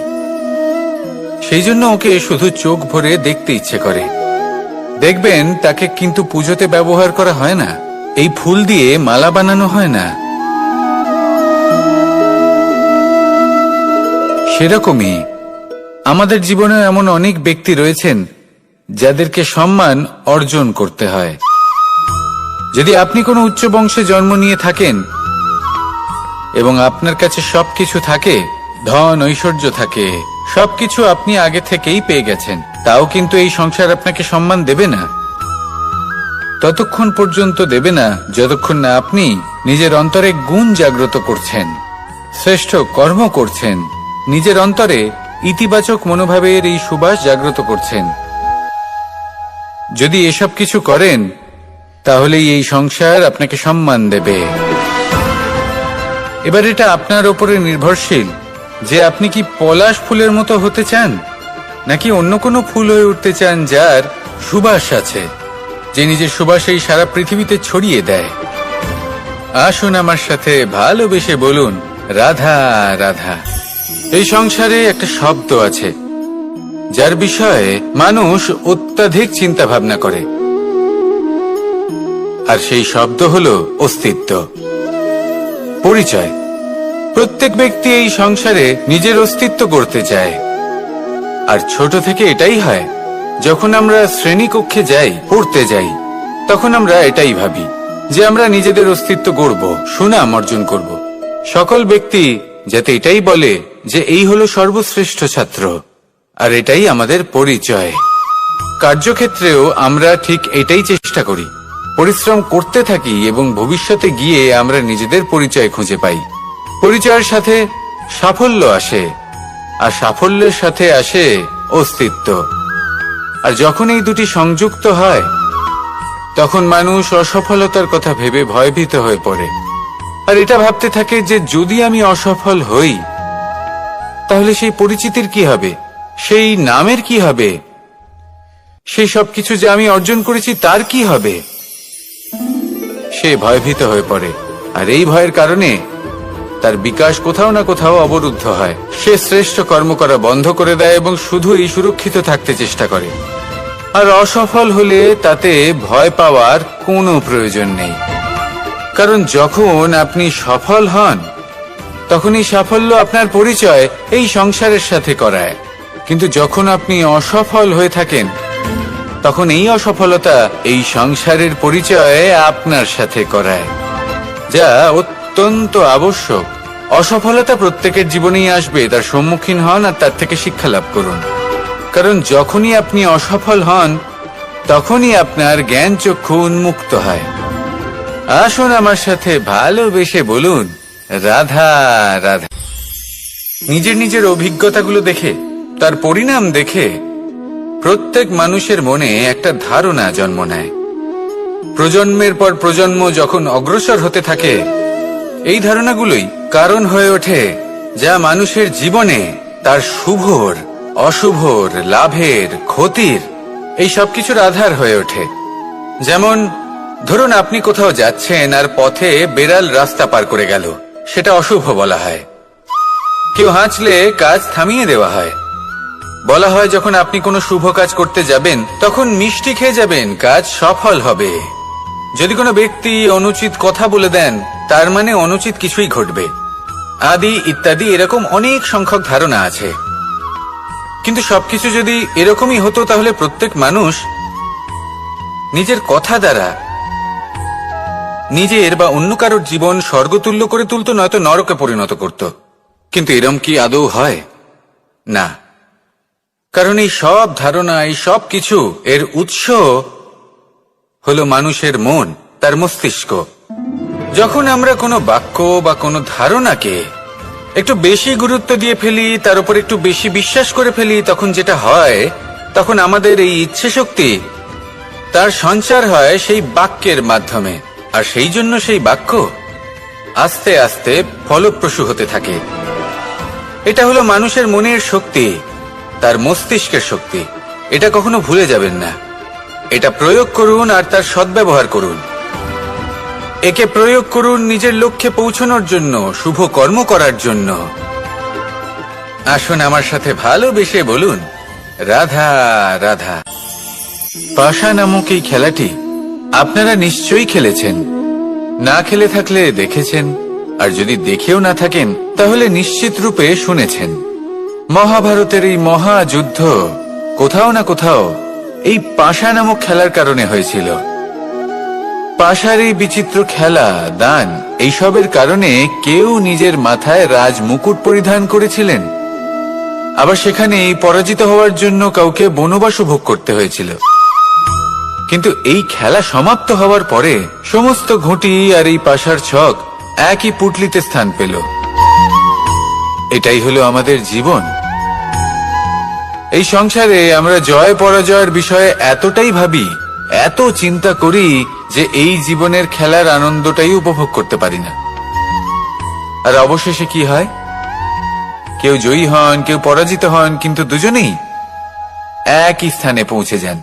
সেই জন্য ওকে শুধু চোখ ভরে দেখতে ইচ্ছে করে। দেখবেন তাকে কিন্তু পুজোতে ব্যবহার করা হয় না, এই ফুল দিয়ে মালা বানানো হয় না। সেরকমই আমাদের জীবনে এমন অনেক ব্যক্তি রয়েছেন যাদেরকে সম্মান অর্জন করতে হয়। যদি আপনি কোনো উচ্চ বংশে জন্ম নিয়ে থাকেন এবং আপনার কাছে সবকিছু থাকে, ধন ঐশ্বর্য থাকে, সবকিছু আপনি আগে থেকেই পেয়ে গেছেন, তাও কিন্তু এই সংসার আপনাকে সম্মান দেবে না। ততক্ষণ পর্যন্ত দেবে না যতক্ষণ না আপনি নিজের অন্তরে গুণ জাগ্রত করছেন, শ্রেষ্ঠ কর্ম করছেন, নিজের অন্তরে ইতিবাচক মনোভাবের এই সুবাস জাগ্রত করছেন। যদি এসব কিছু করেন তাহলেই এই সংসার আপনাকে সম্মান দেবে। এবার এটা আপনার উপরে নির্ভরশীল যে আপনি কি পলাশ ফুলের মতো হতে চান, নাকি অন্য কোনো ফুল হয়ে উঠতে চান যার সুবাস আছে, যে নিজের সুবাস এই সারা পৃথিবীতে ছড়িয়ে দেয়। আসুন আমার সাথে ভালোবেসে বলুন, রাধা রাধা। এই সংসারে একটা শব্দ আছে যার বিষয়ে মানুষ অত্যাধিক চিন্তা ভাবনা করে, আর সেই শব্দ হলো অস্তিত্ব, পরিচয়। প্রত্যেক ব্যক্তি এই সংসারে নিজের অস্তিত্ব করতে চায়, আর ছোট থেকে এটাই হয়। যখন আমরা শ্রেণীকক্ষে যাই, পড়তে যাই, তখন আমরা এটাই ভাবি যে আমরা নিজেদের অস্তিত্ব গড়ব, সুনাম অর্জন করব। সকল ব্যক্তি যাতে এটাই বলে যে এই হলো সর্বশ্রেষ্ঠ ছাত্র, আর এটাই আমাদের পরিচয়। কার্যক্ষেত্রেও আমরা ঠিক এটাই চেষ্টা করি, পরিশ্রম করতে থাকি এবং ভবিষ্যতে গিয়ে আমরা নিজেদের পরিচয় খুঁজে পাই। পরিচয়ের সাথে সাফল্য আসে, আর সাফল্যের সাথে আসে অস্তিত্ব। আর যখন এই দুটি সংযুক্ত হয়, তখন মানুষ অসফলতার কথা ভেবে ভয়ভীত হয়ে পড়ে, আর এটা ভাবতে থাকে যে যদি আমি অসফল হই তাহলে সেই পরিচিতির কি হবে, সেই নামের কি হবে, সেই সবকিছু যে আমি অর্জন করেছি তার কি হবে। সে ভয়ভীত হয়ে পড়ে, আর এই ভয়ের কারণে তার বিকাশ কোথাও না কোথাও অবরুদ্ধ হয়। সে শ্রেষ্ঠ কর্ম করা বন্ধ করে দেয় এবং শুধুই সুরক্ষিত থাকতে চেষ্টা করে। আর অসফল হলে তাতে ভয় পাওয়ার কোনো প্রয়োজন নেই, কারণ যখন আপনি সফল হন তখন এই সাফল্য আপনার পরিচয় এই সংসারের সাথে করায়। কিন্তু যখন আপনি অসফল হয়ে থাকেন তখন এই অসফলতা এই সংসারের পরিচয় আপনার সাথে করায়, যা অত্যন্ত আবশ্যক। অসফলতা প্রত্যেকের জীবনেই আসবে, তার সম্মুখীন হন আর তার থেকে শিক্ষা লাভ করুন। কারণ যখনই আপনি অসফল হন তখনই আপনার জ্ঞান চক্ষু উন্মুক্ত হয়। আসুন আমার সাথে ভালোবেসে বলুন, রাধা রাধা। নিজের নিজের অভিজ্ঞতাগুলো দেখে, তার পরিণাম দেখে প্রত্যেক মানুষের মনে একটা ধারণা জন্ম নেয়। প্রজন্মের পর প্রজন্ম যখন অগ্রসর হতে থাকে, এই ধারণাগুলোই কারণ হয়ে ওঠে যা মানুষের জীবনে তার শুভর, অশুভর, লাভের, ক্ষতির এই সবকিছুর আধার হয়ে ওঠে। যেমন ধরুন আপনি কোথাও যাচ্ছেন আর পথে বেড়াল রাস্তা পার করে গেল, সেটা অশুভ বলা হয়। কেউ হাঁচলে কাজ থামিয়ে দেওয়া হয়। বলা হয় যখন আপনি কোনো শুভ কাজ করতে যাবেন তখন মিষ্টি খেয়ে যাবেন, কাজ সফল হবে। যদি কোনো ব্যক্তি অনুচিত কথা বলে দেন তার মানে অনুচিত কিছুই ঘটবে, আদি ইত্যাদি এরকম অনেক সংখ্যক ধারণা আছে। কিন্তু সবকিছু যদি এরকমই হতো তাহলে প্রত্যেক মানুষ নিজের কথা দ্বারা নিজের বা অন্য কারোর জীবন স্বর্গতুল্য করে তুলতো, নয়তো নরকে পরিণত করত। কিন্তু এরম কি আদৌ হয়? না। কারণ এই সব ধারণা, এই সব কিছু এর উৎস হলো মানুষের মন, তার মস্তিষ্ক। যখন আমরা কোনো বাক্য বা কোনো ধারণাকে একটু বেশি গুরুত্ব দিয়ে ফেলি, তার উপর একটু বেশি বিশ্বাস করে ফেলি, তখন যেটা হয়, তখন আমাদের এই ইচ্ছে শক্তি তার সঞ্চার হয় সেই বাক্যের মাধ্যমে। আর সেই জন্য সেই বাক্য আস্তে আস্তে ফলপ্রসূ হতে থাকে। এটা হলো মানুষের মনের শক্তি, তার মস্তিষ্কের শক্তি। এটা কখনো ভুলে যাবেন না। এটা প্রয়োগ করুন আর তার সদ্ব্যবহার করুন। একে প্রয়োগ করুন নিজের লক্ষ্যে পৌঁছানোর জন্য, শুভ কর্ম করার জন্য। আসুন আমার সাথে ভালোবেসে বলুন, রাধা রাধা। পাশা নামক এই খেলাটি আপনারা নিশ্চয়ই খেলেছেন। না খেলে থাকলে দেখেছেন, আর যদি দেখেও না থাকেন তাহলে নিশ্চিত রূপে শুনেছেন। মহাভারতের এই মহাযুদ্ধ কোথাও না কোথাও এই পাশা নামক খেলার কারণে হয়েছিল। পাশার এই বিচিত্র খেলা, দান, এইসবের কারণে কেউ নিজের মাথায় রাজ মুকুট পরিধান করেছিলেন, আবার সেখানে পরাজিত হওয়ার জন্য কাউকে বনবাস ভোগ করতে হয়েছিল। কিন্তু এই খেলা সমাপ্ত হওয়ার পরে সমস্ত ঘুঁটি আর এই পাশার ছক একই পুটলিতে স্থান পেল। এটাই হলো আমাদের জীবন। এই সংসারে আমরা জয় পরাজয়ের বিষয়ে এতটাই ভাবি, এত চিন্তা করি যে এই জীবনের খেলার আনন্দটাই উপভোগ করতে পারি না। আর অবশেষে কি হয়? কেউ জয়ী হন, কেউ পরাজিত হন, কিন্তু দুজনেই একই স্থানে পৌঁছে যান।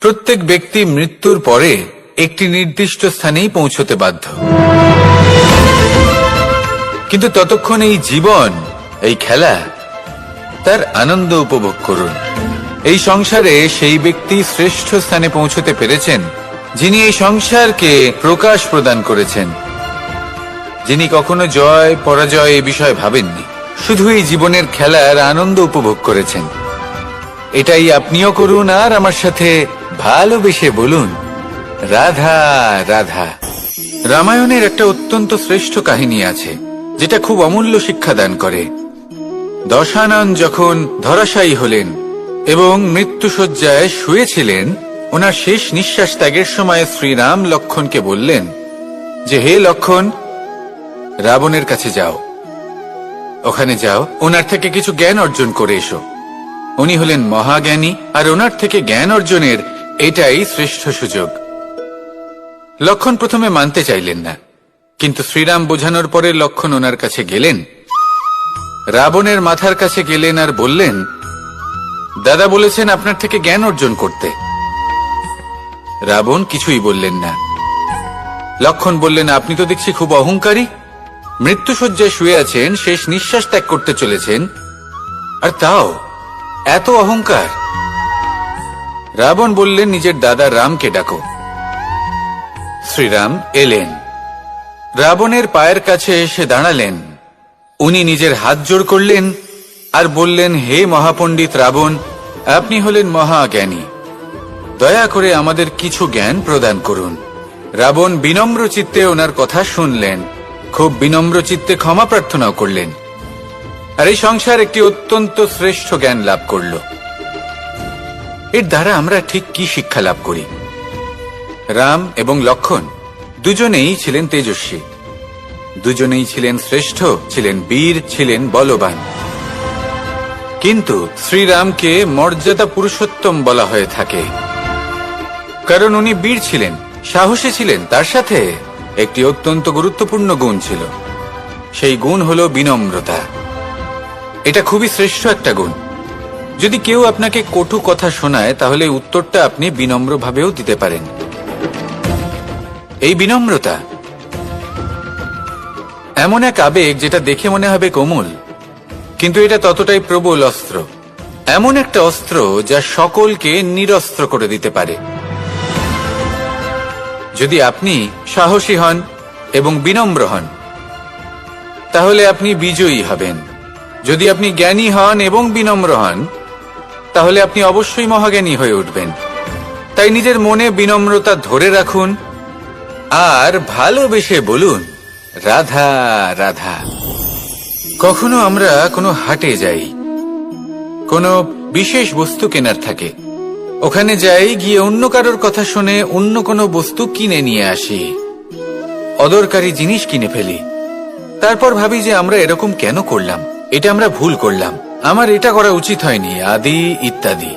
প্রত্যেক ব্যক্তি মৃত্যুর পরে একটি নির্দিষ্ট স্থানেই পৌঁছতে বাধ্য। কিন্তু ততক্ষণ এই জীবন, এই খেলা, তার আনন্দ উপভোগ করুন। এই সংসারে সেই ব্যক্তি শ্রেষ্ঠ স্থানে পৌঁছতে পেরেছেন যিনি এই সংসারকে প্রকাশ প্রদান করেছেন, যিনি কখনো জয় পরাজয় এ বিষয়ে ভাবেননি, শুধু এই জীবনের খেলার আনন্দ উপভোগ করেছেন। এটাই আপনিও করুন আর আমার সাথে ভালোবেসে বলুন, রাধা রাধা। রামায়ণের একটা অত্যন্ত শ্রেষ্ঠ কাহিনী আছে যেটা খুব অমূল্য শিক্ষা দান করে। দশানন যখন ধরাশায়ী হলেন এবং মৃত্যুশয্যায় শুয়েছিলেন, ওনার শেষ নিঃশ্বাস ত্যাগের সময় শ্রীরাম লক্ষ্মণকে বললেন যে, হে লক্ষ্মণ, রাবণের কাছে যাও, ওখানে যাও, ওনার থেকে কিছু জ্ঞান অর্জন করে এসো। উনি হলেন মহাজ্ঞানী, আর ওনার থেকে জ্ঞান অর্জনের এটাই শ্রেষ্ঠ সুযোগ। লক্ষ্মণ প্রথমে মানতে চাইলেন না, কিন্তু শ্রীরাম বোঝানোর পরে লক্ষ্মণ ওনার কাছে গেলেন, রাবণের মাথার কাছে গেলেন আর বললেন, দাদা বলেছেন আপনার থেকে জ্ঞান অর্জন করতে। রাবণ কিছুই বললেন না। লক্ষ্মণ বললেন, আপনি তো দেখছি খুব অহংকারী, মৃত্যুশয্যায় শুয়ে আছেন, শেষ নিঃশ্বাস ত্যাগ করতে চলেছেন, আর তাও এত অহংকার। রাবণ বললেন, নিজের দাদা রামকে ডাকো। শ্রীরাম এলেন, রাবণের পায়ের কাছে এসে দাঁড়ালেন। উনি নিজের হাত জোড় করলেন আর বললেন, হে মহাপণ্ডিত রাবণ, আপনি হলেন মহাজ্ঞানী, দয়া করে আমাদের কিছু জ্ঞান প্রদান করুন। রাবণ বিনম্র চিত্তে ওনার কথা শুনলেন, খুব বিনম্র চিত্তে ক্ষমা প্রার্থনাও করলেন, আর এই সংসার একটি অত্যন্ত শ্রেষ্ঠ জ্ঞান লাভ করল। এর দ্বারা আমরা ঠিক কি শিক্ষা লাভ করি? রাম এবং লক্ষ্মণ দুজনেই ছিলেন তেজস্বী, দুজনেই ছিলেন শ্রেষ্ঠ, ছিলেন বীর, ছিলেন বলবান। কিন্তু শ্রীরামকে মর্যাদা পুরুষোত্তম বলা হয়ে থাকে, কারণ উনি বীর ছিলেন, সাহসী ছিলেন, তার সাথে একটি অত্যন্ত গুরুত্বপূর্ণ গুণ ছিল। সেই গুণ হল বিনম্রতা। এটা খুবই শ্রেষ্ঠ একটা গুণ। যদি কেউ আপনাকে কটু কথা শোনায়, তাহলে উত্তরটা আপনি বিনম্রভাবেও দিতে পারেন। এই বিনম্রতা এমন এক আবেগ যেটা দেখে মনে হবে কোমল, কিন্তু এটা ততটাই প্রবল অস্ত্র। এমন একটা অস্ত্র যা সকলকে নিরস্ত্র করে দিতে পারে। যদি আপনি সাহসী হন এবং বিনম্র হন, তাহলে আপনি বিজয়ী হবেন। যদি আপনি জ্ঞানী হন এবং বিনম্র হন, তাহলে আপনি অবশ্যই মহাজ্ঞানী হয়ে উঠবেন। তাই নিজের মনে বিনম্রতা ধরে রাখুন আর ভালোবেসে বলুন, রাধা রাধা। কখনো আমরা কোনো হাটে যাই, কোনো বিশেষ বস্তু কেনার থাকে, ওখানে যাই, গিয়ে অন্য কারোর কথা শুনে অন্য কোনো বস্তু কিনে নিয়ে আসি, অদরকারি জিনিস কিনে ফেলি। তারপর ভাবি যে আমরা এরকম কেন করলাম, এটা আমরা ভুল করলাম, আমার এটা করা উচিত হয়নি, আদি ইত্যাদি।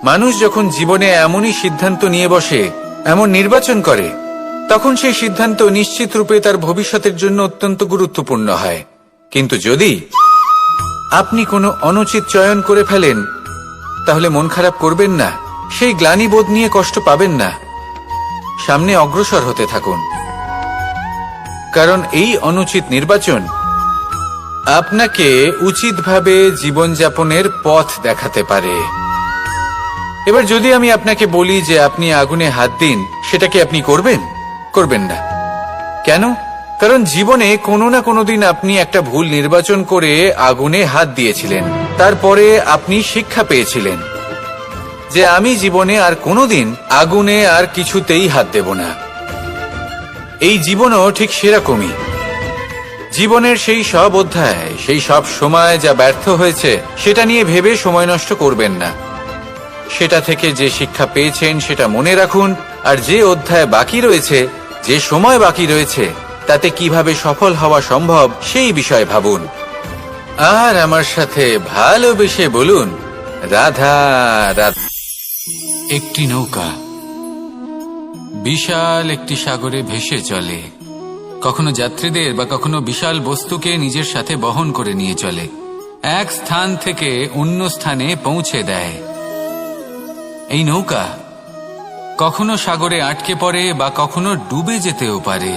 মানুষ যখন জীবনে এমনই সিদ্ধান্ত নিয়ে বসে, এমন নির্বাচন করে, তখন সেই সিদ্ধান্ত নিশ্চিত রূপে তার ভবিষ্যতের জন্য অত্যন্ত গুরুত্বপূর্ণ হয়। কিন্তু যদি আপনি কোনো অনুচিত চয়ন করে ফেলেন, তাহলে মন খারাপ করবেন না, সেই গ্লানিবোধ নিয়ে কষ্ট পাবেন না, সামনে অগ্রসর হতে থাকুন। কারণ এই অনুচিত নির্বাচন আপনাকে উচিতভাবে জীবনযাপনের পথ দেখাতে পারে। এবার যদি আমি আপনাকে বলি যে আপনি আগুনে হাত দিন, সেটা কি আপনি করবেন? করবেন না। কেন? কারণ জীবনে কোনো না কোনো দিন আপনি একটা ভুল নির্বাচন করে আগুনে হাত দিয়েছিলেন, তারপরে আপনি শিক্ষা পেয়েছিলেন যে আমি জীবনে আর কোনোদিন আগুনে আর কিছুতেই হাত দেব না। এই জীবনও ঠিক সেরকমই। জীবনের সেই সব অধ্যায়, সেই সব সময় যা ব্যর্থ হয়েছে, সেটা নিয়ে ভেবে সময় নষ্ট করবেন না। সেটা থেকে যে শিক্ষা পেয়েছেন সেটা মনে রাখুন, আর যে অধ্যায় বাকি রয়েছে, যে সময় বাকি রয়েছে, তাতে কিভাবে সফল হওয়া সম্ভব সেই বিষয়ে ভাবুন। আর আমার সাথে ভালোবেসে বলুন, রাধা রাধা। একটি নৌকা বিশাল একটি সাগরে ভেসে চলে, কখনো যাত্রীদের বা কখনো বিশাল বস্তুকে নিজের সাথে বহন করে নিয়ে চলে, এক স্থান থেকে অন্য স্থানে পৌঁছে দেয়। এই নৌকা কখনো সাগরে আটকে পড়ে বা কখনো ডুবে যেতেও পারে,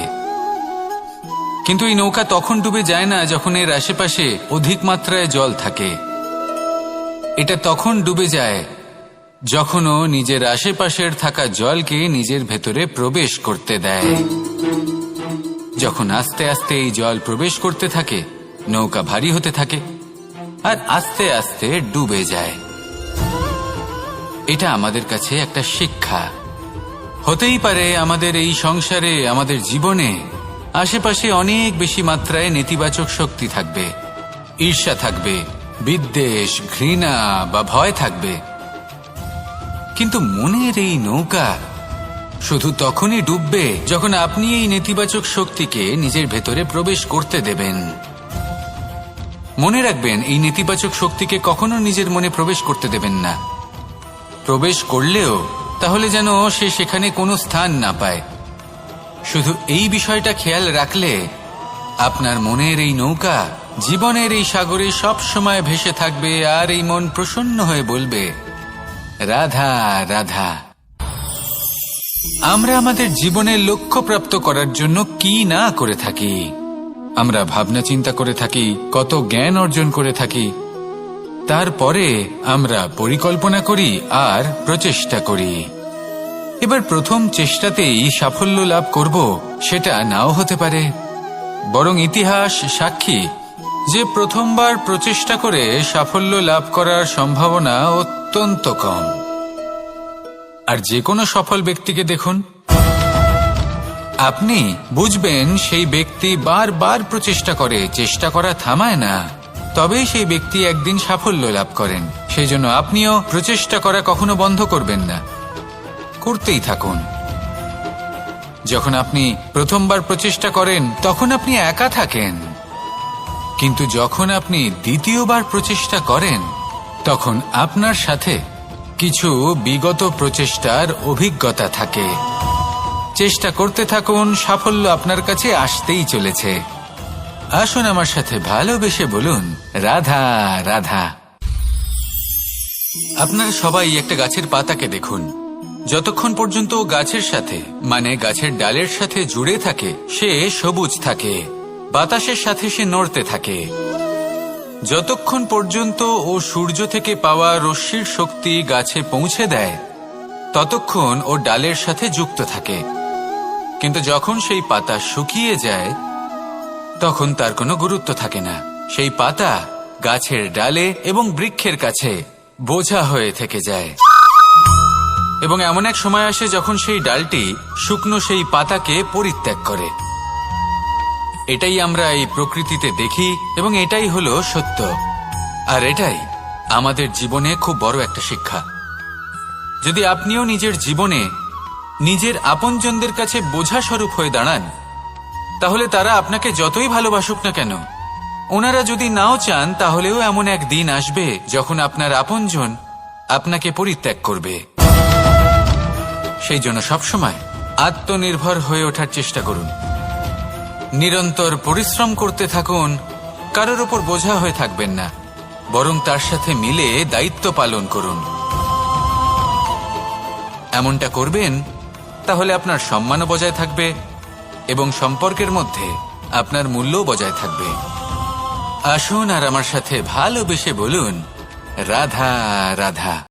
কিন্তু এই নৌকা তখন ডুবে যায় না যখন এর আশেপাশে অধিক মাত্রায় জল থাকে। এটা তখন ডুবে যায় যখন ও নিজের আশেপাশের থাকা জলকে নিজের ভেতরে প্রবেশ করতে দেয়। যখন আস্তে আস্তে এই জল প্রবেশ করতে থাকে, নৌকা ভারী হতে থাকে আর আস্তে আস্তে ডুবে যায়। এটা আমাদের কাছে একটা শিক্ষা। হতেই পারে আমাদের এই সংসারে, আমাদের জীবনে আশেপাশে অনেক বেশি মাত্রায় নেতিবাচক শক্তি থাকবে, ঈর্ষা থাকবে, বিদ্বেষ, ঘৃণা বা ভয় থাকবে, কিন্তু মনের এই নৌকা শুধু তখনই ডুববে যখন আপনি এই নেতিবাচক শক্তিকে নিজের ভেতরে প্রবেশ করতে দেবেন। মনে রাখবেন, এই নেতিবাচক শক্তিকে কখনো নিজের মনে প্রবেশ করতে দেবেন না। প্রবেশ করলেও তাহলে যেন সে সেখানে কোনো স্থান না পায়। শুধু এই বিষয়টা খেয়াল রাখলে আপনার মনের এই নৌকা জীবনের এই সাগরে সব সময় ভেসে থাকবে, আর এই মন প্রসন্ন হয়ে বলবে, রাধা রাধা। আমরা আমাদের জীবনের লক্ষ্য প্রাপ্ত করার জন্য কি না করে থাকি। আমরা ভাবনা চিন্তা করে থাকি, কত জ্ঞান অর্জন করে থাকি, তারপরে আমরা পরিকল্পনা করি আর প্রচেষ্টা করি। এবার প্রথম চেষ্টাতেই সাফল্য লাভ করব সেটা নাও হতে পারে, বরং ইতিহাস সাক্ষী যে প্রথমবার প্রচেষ্টা করে সাফল্য লাভ করার সম্ভাবনা অত্যন্ত কম। আর যে কোনো সফল ব্যক্তিকে দেখুন, আপনি বুঝবেন সেই ব্যক্তি বারবার প্রচেষ্টা করে, চেষ্টা করা থামায় না, তবেই সেই ব্যক্তি একদিন সাফল্য লাভ করেন। সেই জন্য আপনিও প্রচেষ্টা করা কখনো বন্ধ করবেন না, করতেই থাকুন। যখন আপনি প্রথমবার প্রচেষ্টা করেন তখন আপনি একা থাকেন, কিন্তু যখন আপনি দ্বিতীয়বার প্রচেষ্টা করেন তখন আপনার সাথে কিছু বিগত প্রচেষ্টার অভিজ্ঞতা থাকে। চেষ্টা করতে থাকুন, সাফল্য আপনার কাছে আসতেই চলেছে। আসুন আমার সাথে ভালোবেসে বলুন, রাধা রাধা। আপনারা সবাই একটা গাছের পাতাকে দেখুন, যতক্ষণ পর্যন্ত গাছের সাথে, মানে গাছের ডালের সাথে জুড়ে থাকে, সে সবুজ থাকে, বাতাসের সাথে সে নড়তে থাকে। যতক্ষণ পর্যন্ত ও সূর্য থেকে পাওয়া রশ্মির শক্তি গাছে পৌঁছে দেয়, ততক্ষণ ও ডালের সাথে যুক্ত থাকে। কিন্তু যখন সেই পাতা শুকিয়ে যায়, তখন তার কোনো গুরুত্ব থাকে না। সেই পাতা গাছের ডালে এবং বৃক্ষের কাছে বোঝা হয়ে থেকে যায়। এবং এমন এক সময় আসে যখন সেই ডালটি শুকনো সেই পাতাকে পরিত্যাগ করে। এটাই আমরা এই প্রকৃতিতে দেখি এবং এটাই হলো সত্য। আর এটাই আমাদের জীবনে খুব বড় একটা শিক্ষা। যদি আপনিও নিজের জীবনে নিজের আপনজনদের কাছে বোঝা স্বরূপ হয়ে দাঁড়ান, তাহলে তারা আপনাকে যতই ভালোবাসুক না কেন, ওনারা যদি নাও চান, তাহলেও এমন এক দিন আসবে যখন আপনার আপনজন আপনাকে পরিত্যাগ করবে। সেই জন্য সবসময় আত্মনির্ভর হয়ে ওঠার চেষ্টা করুন, নিরন্তর পরিশ্রম করতে থাকুন, কারোর ওপর বোঝা হয়ে থাকবেন না, বরং তার সাথে মিলে দায়িত্ব পালন করুন। এমনটা করবেন, তাহলে আপনার সম্মানও বজায় থাকবে এবং সম্পর্কের মধ্যে আপনার মূল্যও বজায় থাকবে। আসুন আর আমার সাথে ভালোবেসে বলুন, রাধা রাধা।